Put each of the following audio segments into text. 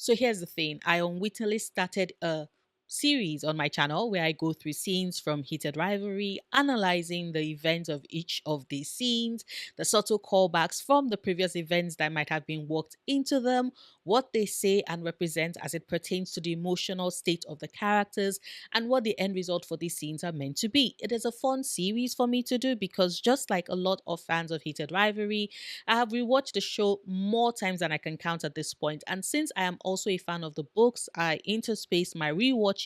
So here's the thing, I unwittingly started a series on my channel where I go through scenes from Heated Rivalry, analyzing the events of each of these scenes, the subtle callbacks from the previous events that might have been worked into them, what they say and represent as it pertains to the emotional state of the characters, and what the end result for these scenes are meant to be. It is a fun series for me to do because, just like a lot of fans of Heated Rivalry, I have rewatched the show more times than I can count at this point. And since I am also a fan of the books, I interspace my rewatches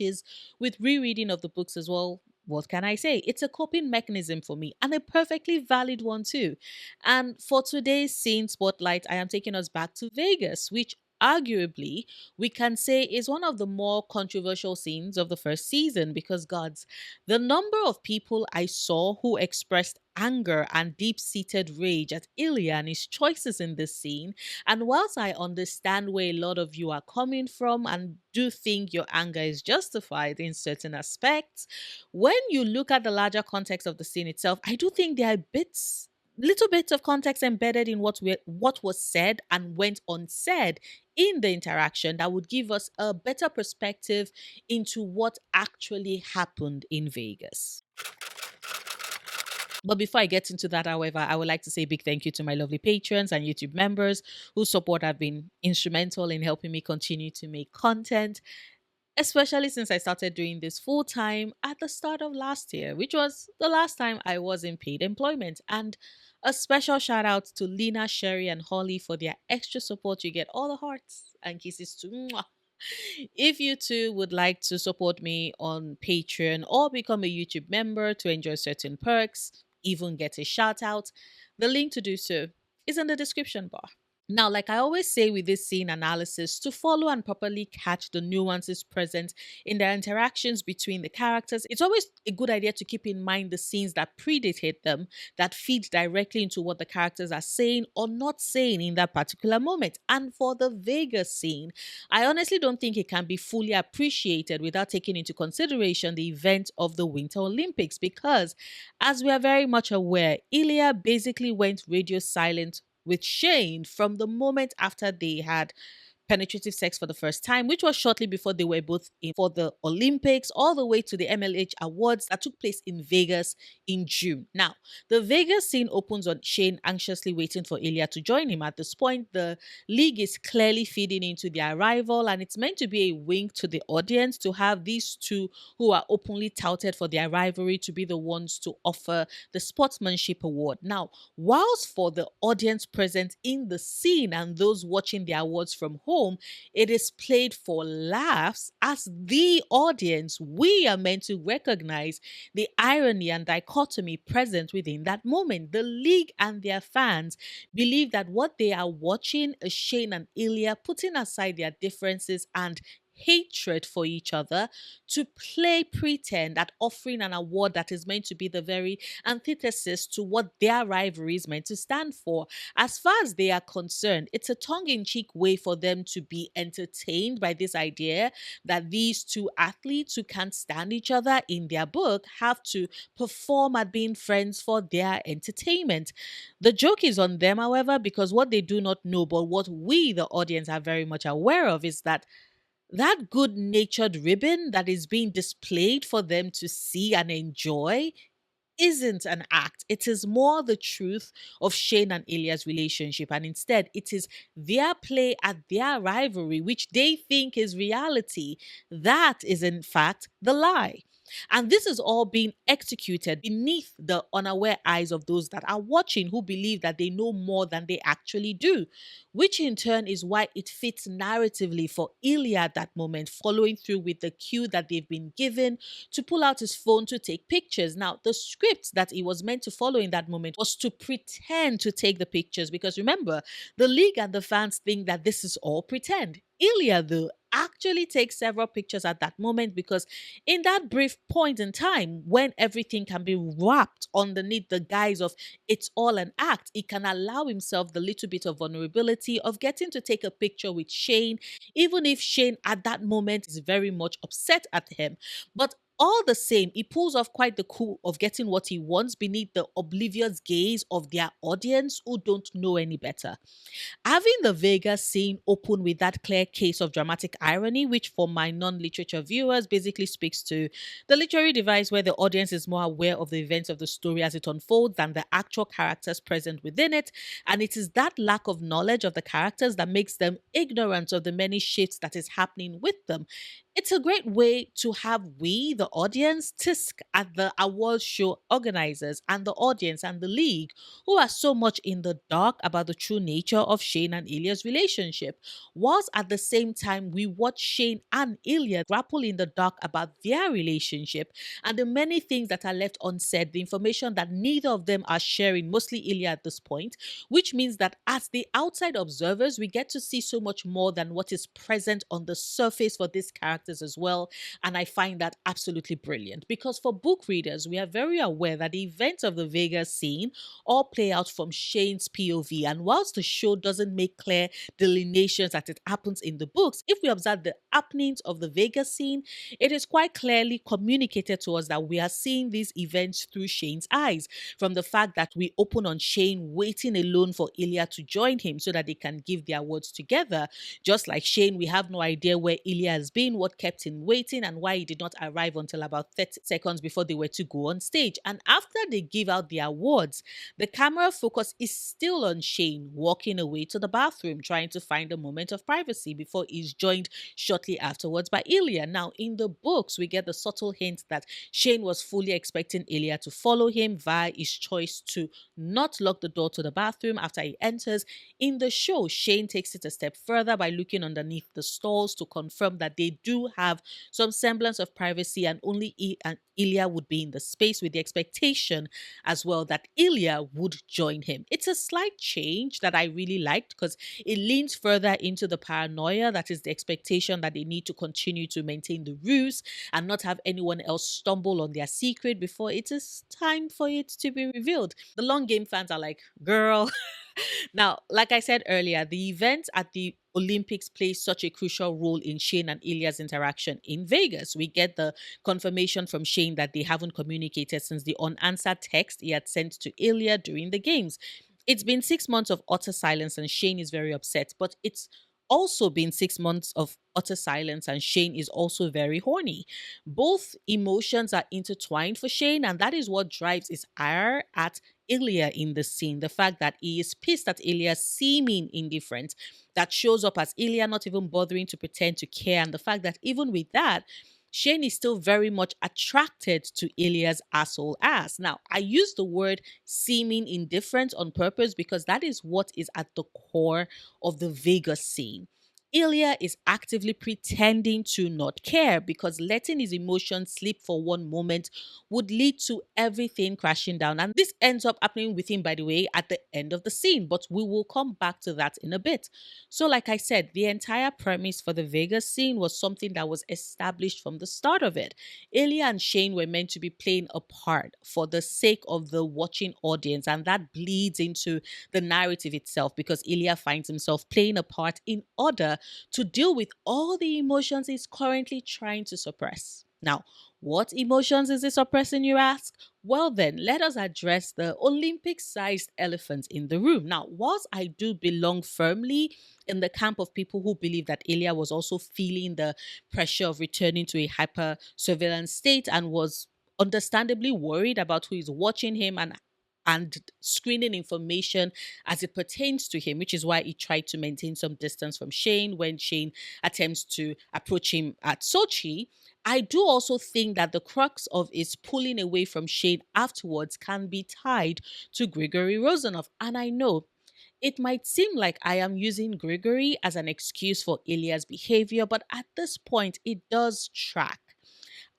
with rereading of the books as well. What can I say? It's a coping mechanism for me and a perfectly valid one too. And for today's scene spotlight, I am taking us back to Vegas, which arguably we can say is one of the more controversial scenes of the first season because, gods, the number of people I saw who expressed anger and deep seated rage at Ilya and his choices in this scene. And whilst I understand where a lot of you are coming from and do think your anger is justified in certain aspects, when you look at the larger context of the scene itself, I do think there are little bits of context embedded in what was said and went unsaid in the interaction that would give us a better perspective into what actually happened in Vegas. But before I get into that, however, I would like to say a big thank you to my lovely patrons and YouTube members whose support have been instrumental in helping me continue to make content, especially since I started doing this full time at the start of last year, which was the last time I was in paid employment. And a special shout out to Lena, Sherry, and Holly for their extra support. You get all the hearts and kisses too. Mwah. If you too would like to support me on Patreon or become a YouTube member to enjoy certain perks, even get a shout out, the link to do so is in the description bar. Now, like I always say with this scene analysis, to follow and properly catch the nuances present in their interactions between the characters, it's always a good idea to keep in mind the scenes that predated them, that feed directly into what the characters are saying or not saying in that particular moment. And for the Vegas scene, I honestly don't think it can be fully appreciated without taking into consideration the event of the Winter Olympics because, as we are very much aware, Ilya basically went radio silent with Shane from the moment after they had penetrative sex for the first time, which was shortly before they were both in for the Olympics, all the way to the MLH Awards that took place in Vegas in June. Now, the Vegas scene opens on Shane anxiously waiting for Ilya to join him. At this point, the league is clearly feeding into their rival, and it's meant to be a wink to the audience to have these two who are openly touted for their rivalry to be the ones to offer the sportsmanship award. Now, whilst for the audience present in the scene and those watching the awards from home, it is played for laughs. As the audience, we are meant to recognize the irony and dichotomy present within that moment. The league and their fans believe that what they are watching is Shane and Ilya putting aside their differences and hatred for each other to play pretend at offering an award that is meant to be the very antithesis to what their rivalry is meant to stand for. As far as they are concerned, it's a tongue in cheek way for them to be entertained by this idea that these two athletes who can't stand each other in their book have to perform at being friends for their entertainment. The joke is on them, however, because what they do not know, but what we, the audience, are very much aware of, is that good natured ribbon that is being displayed for them to see and enjoy isn't an act. It is more the truth of Shane and Ilya's relationship. And instead, it is their play at their rivalry, which they think is reality. That is, in fact, the lie. And this is all being executed beneath the unaware eyes of those that are watching who believe that they know more than they actually do, which in turn is why it fits narratively for Ilya at that moment, following through with the cue that they've been given to pull out his phone to take pictures. Now, the script that he was meant to follow in that moment was to pretend to take the pictures because remember, the league and the fans think that this is all pretend. Ilya, though, actually takes several pictures at that moment because in that brief point in time when everything can be wrapped underneath the guise of it's all an act, he can allow himself the little bit of vulnerability of getting to take a picture with Shane, even if Shane at that moment is very much upset at him. But All the same, he pulls off quite the coup of getting what he wants beneath the oblivious gaze of their audience who don't know any better. Having the Vegas scene open with that clear case of dramatic irony, which for my non literature viewers basically speaks to the literary device where the audience is more aware of the events of the story as it unfolds than the actual characters present within it. And it is that lack of knowledge of the characters that makes them ignorant of the many shifts that is happening with them. It's a great way to have we, the audience, tisk at the award show organizers and the audience and the league who are so much in the dark about the true nature of Shane and Ilya's relationship, whilst at the same time we watch Shane and Ilya grapple in the dark about their relationship and the many things that are left unsaid, the information that neither of them are sharing, mostly Ilya at this point, which means that as the outside observers, we get to see so much more than what is present on the surface for these characters as well. And I find that absolutely brilliant because for book readers, we are very aware that the events of the Vegas scene all play out from Shane's POV. And whilst the show doesn't make clear delineations that it happens in the books, if we observe the happenings of the Vegas scene, it is quite clearly communicated to us that we are seeing these events through Shane's eyes. From the fact that we open on Shane waiting alone for Ilya to join him so that they can give their words together. Just like Shane, we have no idea where Ilya has been, what kept him waiting, and why he did not arrive until about 30 seconds before they were to go on stage. And after they give out the awards, the camera focus is still on Shane walking away to the bathroom, trying to find a moment of privacy before he's joined shortly afterwards by Ilya. Now, in the books, we get the subtle hint that Shane was fully expecting Ilya to follow him via his choice to not lock the door to the bathroom after he enters. In the show, Shane takes it a step further by looking underneath the stalls to confirm that they do have some semblance of privacy and only he and Ilya would be in the space with the expectation as well that Ilya would join him. It's a slight change that I really liked because it leans further into the paranoia that is the expectation that they need to continue to maintain the ruse and not have anyone else stumble on their secret before it is time for it to be revealed. The long game fans are like, girl. Now, like I said earlier, the event at the Olympics plays such a crucial role in Shane and Ilya's interaction in Vegas. We get the confirmation from Shane that they haven't communicated since the unanswered text he had sent to Ilya during the games. It's been 6 months of utter silence, and Shane is very upset, but it's also been 6 months of utter silence, and Shane is also very horny. Both emotions are intertwined for Shane, and that is what drives his ire at Ilya in the scene. The fact that he is pissed at Ilya's seeming indifference that shows up as Ilya not even bothering to pretend to care, and the fact that even with that, Shane is still very much attracted to Ilya's asshole ass. Now, I use the word seeming indifferent on purpose because that is what is at the core of the Vegas scene. Ilya is actively pretending to not care because letting his emotions slip for one moment would lead to everything crashing down. And this ends up happening with him, by the way, at the end of the scene. But we will come back to that in a bit. So, like I said, the entire premise for the Vegas scene was something that was established from the start of it. Ilya and Shane were meant to be playing a part for the sake of the watching audience, and that bleeds into the narrative itself because Ilya finds himself playing a part in order to deal with all the emotions he's currently trying to suppress. Now, what emotions is he suppressing, you ask? Well, then, let us address the Olympic sized elephant in the room. Now, whilst I do belong firmly in the camp of people who believe that Ilya was also feeling the pressure of returning to a hyper surveillance state and was understandably worried about who is watching him and screening information as it pertains to him, which is why he tried to maintain some distance from Shane when Shane attempts to approach him at Sochi. I do also think that the crux of his pulling away from Shane afterwards can be tied to Grigory Rozanov. And I know it might seem like I am using Grigory as an excuse for Ilya's behavior, but at this point, it does track.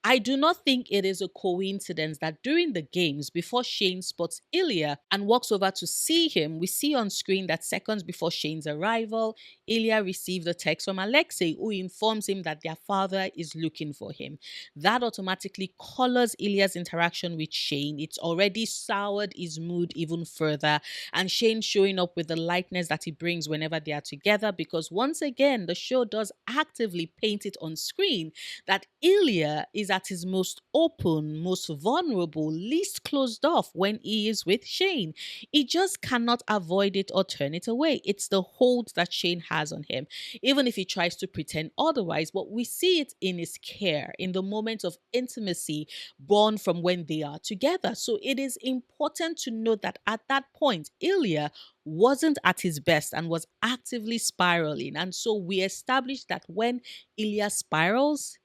I do not think it is a coincidence that during the games, before Shane spots Ilya and walks over to see him, we see on screen that seconds before Shane's arrival, Ilya receives a text from Alexei, who informs him that their father is looking for him. That automatically colors Ilya's interaction with Shane. It's already soured his mood even further, and Shane showing up with the lightness that he brings whenever they are together, because once again, the show does actively paint it on screen that Ilya is at his most open, most vulnerable, least closed off when he is with Shane. He just cannot avoid it or turn it away. It's the hold that Shane has on him, even if he tries to pretend otherwise. But we see it in his care, in the moment of intimacy born from when they are together. So it is important to note that at that point, Ilya wasn't at his best and was actively spiraling. And so we established that when Ilya spirals,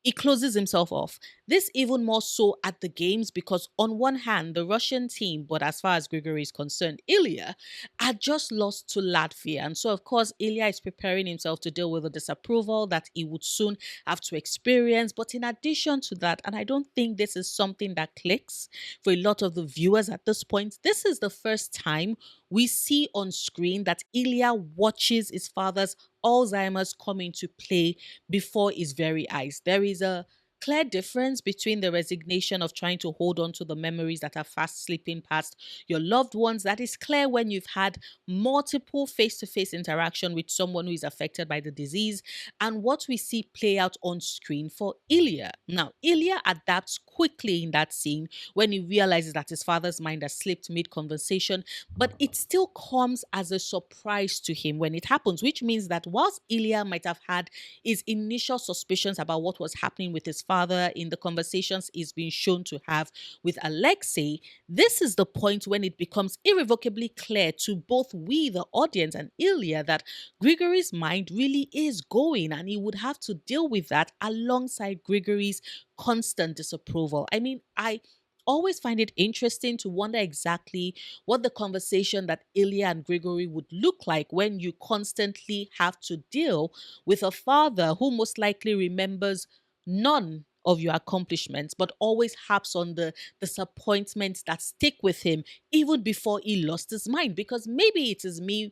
he closes himself off. This even more so at the games because, on one hand, the Russian team, but as far as Gregory is concerned, Ilya had just lost to Latvia. And so, of course, Ilya is preparing himself to deal with the disapproval that he would soon have to experience. But in addition to that, and I don't think this is something that clicks for a lot of the viewers at this point, this is the first time we see on screen that Ilya watches his father's Alzheimer's come into play before his very eyes. There is a clear difference between the resignation of trying to hold on to the memories that are fast slipping past your loved ones. That is clear when you've had multiple face-to-face interaction with someone who is affected by the disease, and what we see play out on screen for Ilya. Now, Ilya adapts quickly in that scene when he realizes that his father's mind has slipped mid-conversation, but it still comes as a surprise to him when it happens, which means that whilst Ilya might have had his initial suspicions about what was happening with his father in the conversations he's been shown to have with Alexei, this is the point when it becomes irrevocably clear to both we, the audience, and Ilya that Grigory's mind really is going, and he would have to deal with that alongside Grigory's constant disapproval. I mean, I always find it interesting to wonder exactly what the conversation that Ilya and Gregory would look like when you constantly have to deal with a father who most likely remembers none of your accomplishments, but always harps on the disappointments that stick with him even before he lost his mind. Because maybe it is me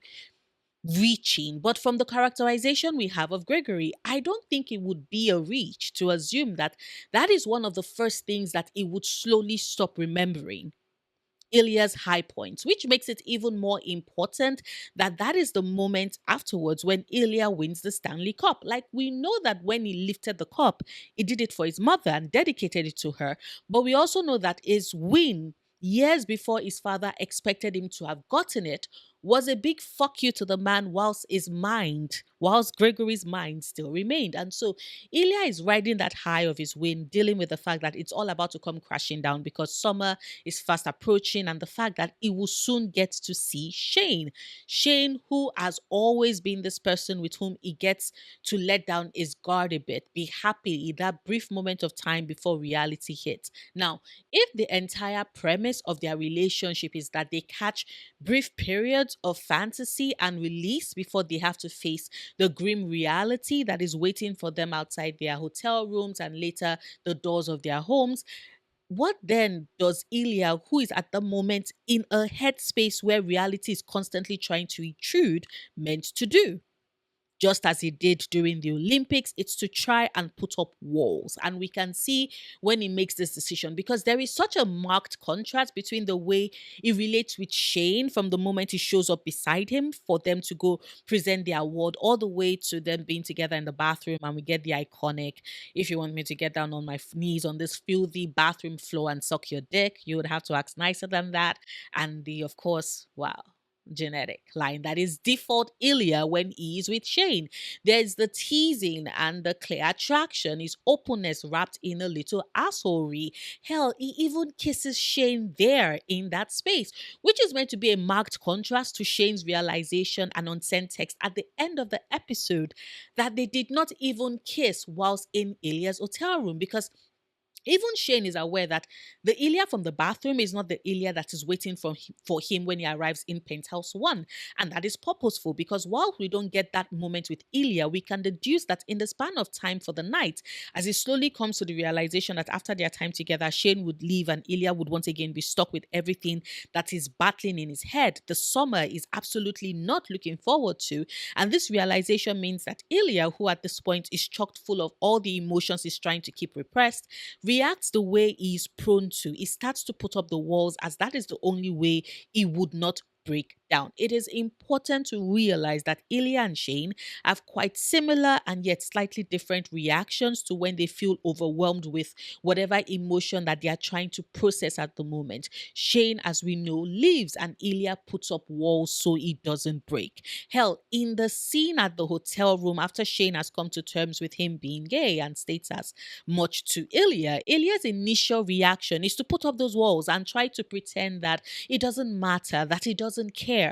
reaching, but from the characterization we have of Gregory, I don't think it would be a reach to assume that that is one of the first things that he would slowly stop remembering. Ilya's high points, which makes it even more important that that is the moment afterwards when Ilya wins the Stanley Cup. Like, we know that when he lifted the cup, he did it for his mother and dedicated it to her. But we also know that his win years before his father expected him to have gotten it was a big fuck you to the man whilst Gregory's mind still remained. And so Ilya is riding that high of his win, dealing with the fact that it's all about to come crashing down because summer is fast approaching, and the fact that he will soon get to see Shane. Shane, who has always been this person with whom he gets to let down his guard a bit, be happy in that brief moment of time before reality hits. Now, if the entire premise of their relationship is that they catch brief periods of fantasy and release before they have to face the grim reality that is waiting for them outside their hotel rooms and later the doors of their homes, what then does Ilya, who is at the moment in a headspace where reality is constantly trying to intrude, meant to do? Just as he did during the Olympics, it's to try and put up walls. And we can see when he makes this decision because there is such a marked contrast between the way he relates with Shane from the moment he shows up beside him for them to go present the award, all the way to them being together in the bathroom. And we get the iconic, if you want me to get down on my knees on this filthy bathroom floor and suck your dick, you would have to act nicer than that. And the, of course, wow, genetic line that is default Ilya when he is with Shane. There's the teasing and the clear attraction, his openness wrapped in a little assholery. Hell, he even kisses Shane there in that space, which is meant to be a marked contrast to Shane's realization and unsent text at the end of the episode that they did not even kiss whilst in Ilya's hotel room, because even Shane is aware that the Ilya from the bathroom is not the Ilya that is waiting for him when he arrives in Penthouse 1. And that is purposeful because while we don't get that moment with Ilya, we can deduce that in the span of time for the night, as he slowly comes to the realization that after their time together, Shane would leave and Ilya would once again be stuck with everything that is battling in his head. The summer is absolutely not looking forward to. And this realization means that Ilya, who at this point is chocked full of all the emotions he's trying to keep repressed, reacts the way he's prone to. He starts to put up the walls as that is the only way he would not break down. It is important to realize that Ilya and Shane have quite similar and yet slightly different reactions to when they feel overwhelmed with whatever emotion that they are trying to process at the moment. Shane, as we know, lives and Ilya puts up walls so it doesn't break. Hell, in the scene at the hotel room after Shane has come to terms with him being gay and states as much to Ilya, Ilya's initial reaction is to put up those walls and try to pretend that it doesn't matter, that he doesn't care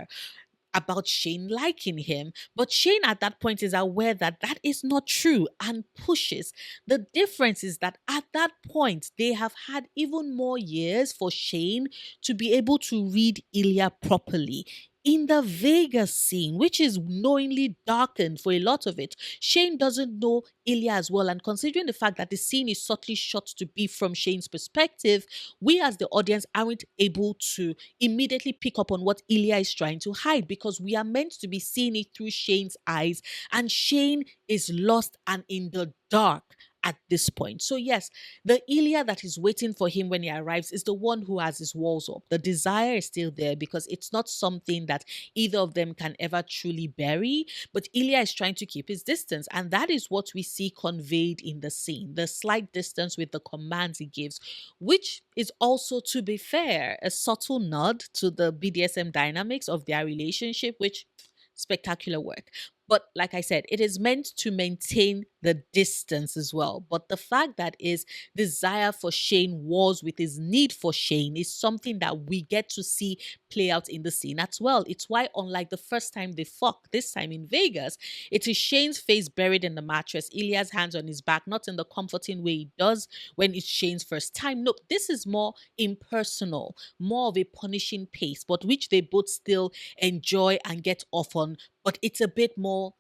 about Shane liking him. But Shane at that point is aware that that is not true and pushes. The difference is that at that point, they have had even more years for Shane to be able to read Ilya properly. In the Vegas scene, which is knowingly darkened for a lot of it, Shane doesn't know Ilya as well. And considering the fact that the scene is subtly shot to be from Shane's perspective, we as the audience aren't able to immediately pick up on what Ilya is trying to hide because we are meant to be seeing it through Shane's eyes, and Shane is lost and in the dark at this point. So, yes, the Ilya that is waiting for him when he arrives is the one who has his walls up. The desire is still there because it's not something that either of them can ever truly bury, but Ilya is trying to keep his distance. And that is what we see conveyed in the scene, the slight distance with the commands he gives, which is also, to be fair, a subtle nod to the BDSM dynamics of their relationship, which spectacular work. But like I said, it is meant to maintain the distance as well. But the fact that his desire for Shane wars with his need for Shane is something that we get to see play out in the scene as well. It's why, unlike the first time they fuck, this time in Vegas, it is Shane's face buried in the mattress, Ilya's hands on his back, not in the comforting way he does when it's Shane's first time. No, this is more impersonal, more of a punishing pace, but which they both still enjoy and get off on, but it's a bit more,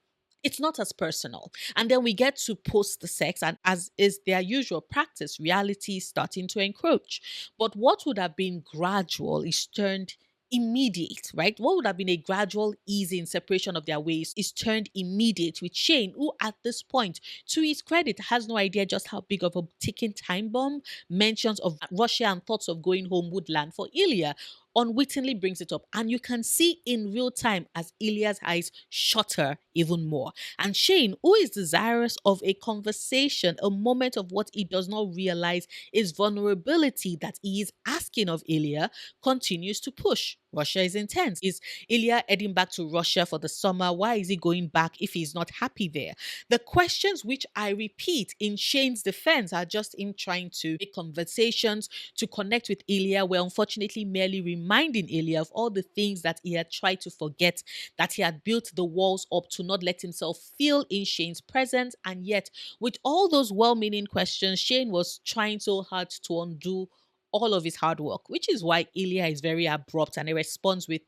it's not as personal. And then we get to post the sex, and as is their usual practice, reality is starting to encroach. But what would have been gradual is turned immediate, right? What would have been a gradual ease in separation of their ways is turned immediate with Shane, who at this point, to his credit, has no idea just how big of a ticking time bomb mentions of Russia and thoughts of going home would land for Ilya. Unwittingly brings it up, and you can see in real time as Ilya's eyes shutter even more. And Shane, who is desirous of a conversation, a moment of what he does not realize is vulnerability that he is asking of Ilya, continues to push. Russia is intense. Is Ilya heading back to Russia for the summer? Why is he going back if he's not happy there? The questions which I repeat in Shane's defense are just him trying to make conversations to connect with Ilya, were unfortunately merely reminding Ilya of all the things that he had tried to forget, that he had built the walls up to not let himself feel in Shane's presence. And yet, with all those well meaning questions, Shane was trying so hard to undo all of his hard work, which is why Ilya is very abrupt and he responds with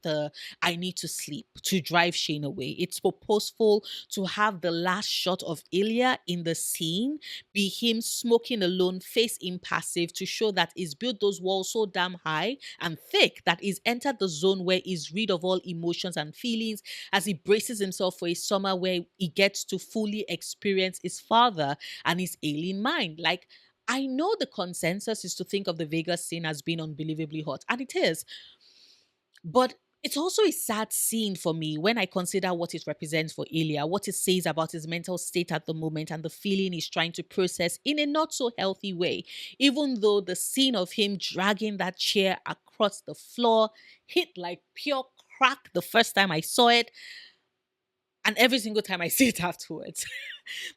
I need to sleep to drive Shane away. It's purposeful to have the last shot of Ilya in the scene be him smoking alone, face impassive, to show that he's built those walls so damn high and thick that he's entered the zone where he's rid of all emotions and feelings as he braces himself for a summer where he gets to fully experience his father and his alien mind. Like, I know the consensus is to think of the Vegas scene as being unbelievably hot, and it is. But it's also a sad scene for me when I consider what it represents for Ilya, what it says about his mental state at the moment, and the feeling he's trying to process in a not so healthy way. Even though the scene of him dragging that chair across the floor hit like pure crack the first time I saw it, and every single time I see it afterwards.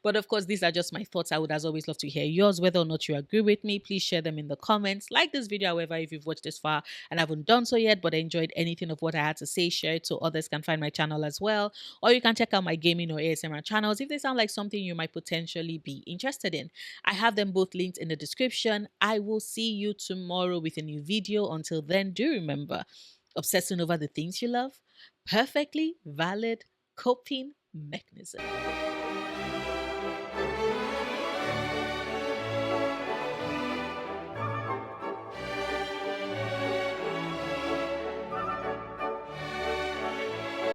But of course, these are just my thoughts. I would, as always, love to hear yours. Whether or not you agree with me, please share them in the comments. Like this video, however, if you've watched this far and haven't done so yet, but enjoyed anything of what I had to say, share it so others can find my channel as well. Or you can check out my gaming or ASMR channels if they sound like something you might potentially be interested in. I have them both linked in the description. I will see you tomorrow with a new video. Until then, do remember, obsessing over the things you love, perfectly valid coping mechanism.